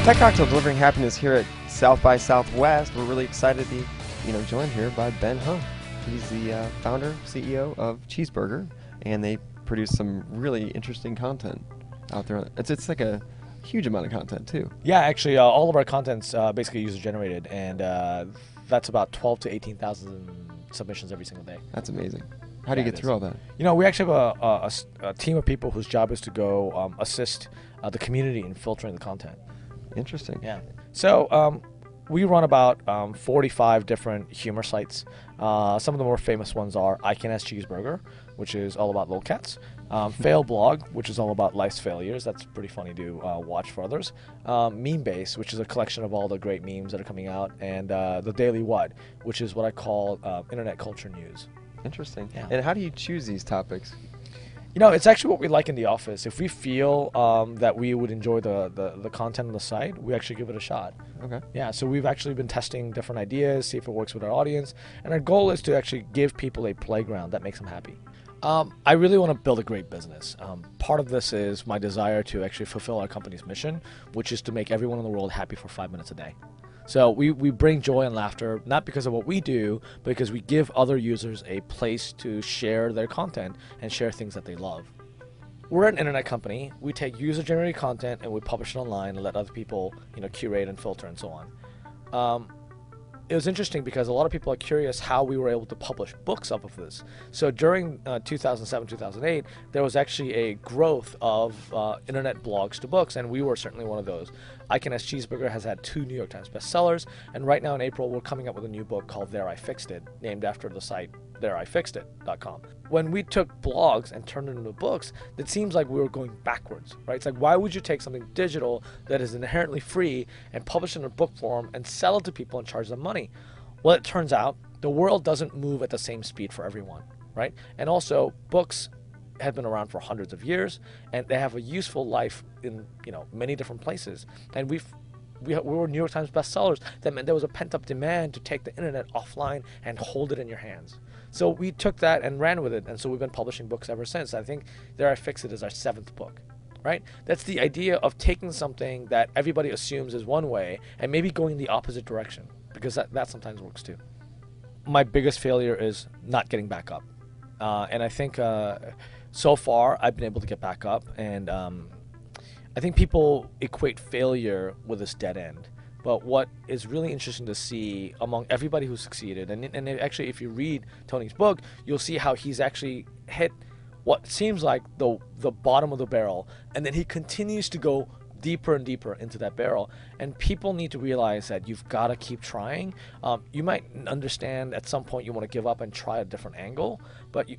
Tech Cocktail delivering happiness here at South by Southwest. We're really excited to be, joined here by Ben Hung. He's the founder, CEO of Cheeseburger, and they produce some really interesting content out there. It's like a huge amount of content too. Yeah, actually, all of our content's basically user generated, and that's about 12 to 18,000 submissions every single day. That's amazing. How do you get through all that? We actually have a team of people whose job is to go assist the community in filtering the content. Interesting. Yeah. So we run about 45 different humor sites. Some of the more famous ones are I Can Ask Cheeseburger, which is all about lolcats. Fail Blog, which is all about life's failures. That's pretty funny to watch for others. Meme Base, which is a collection of all the great memes that are coming out. And The Daily What, which is what I call internet culture news. Interesting. Yeah. And how do you choose these topics? It's actually what we like in the office. If we feel that we would enjoy the content on the site, we actually give it a shot. Okay. Yeah, so we've actually been testing different ideas, see if it works with our audience, and our goal is to actually give people a playground that makes them happy. I really want to build a great business. Part of this is my desire to actually fulfill our company's mission, which is to make everyone in the world happy for 5 minutes a day. So we bring joy and laughter, not because of what we do, but because we give other users a place to share their content and share things that they love. We're an internet company. We take user-generated content and we publish it online and let other people, curate and filter and so on. It was interesting because a lot of people are curious how we were able to publish books off of this. So during 2007, 2008, there was actually a growth of internet blogs to books, and we were certainly one of those. I Can Ask Cheeseburger has had 2 New York Times bestsellers, and right now in April, we're coming up with a new book called There I Fixed It, named after the site thereifixedit.com. When we took blogs and turned it into books, it seems like we were going backwards, right? It's like, why would you take something digital that is inherently free and publish it in a book form and sell it to people and charge them money? Well, it turns out the world doesn't move at the same speed for everyone, right? And also, books have been around for hundreds of years, and they have a useful life in many different places. And we were New York Times bestsellers. That meant there was a pent-up demand to take the internet offline and hold it in your hands. So we took that and ran with it, and so we've been publishing books ever since. I think There I Fixed It is our 7th book, right? That's the idea of taking something that everybody assumes is one way and maybe going the opposite direction, because that sometimes works too. My biggest failure is not getting back up. And I think so far I've been able to get back up, and I think people equate failure with this dead end. But what is really interesting to see among everybody who succeeded, and actually if you read Tony's book, you'll see how he's actually hit what seems like the bottom of the barrel, and then he continues to go deeper and deeper into that barrel. And people need to realize that you've got to keep trying. You might understand at some point you want to give up and try a different angle,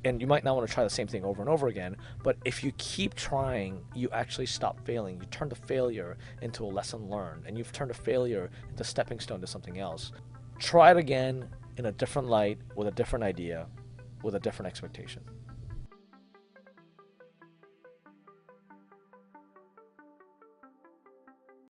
and you might not want to try the same thing over and over again. But if you keep trying, you actually stop failing. You turn the failure into a lesson learned, and you've turned a failure into a stepping stone to something else. Try it again in a different light, with a different idea, with a different expectation.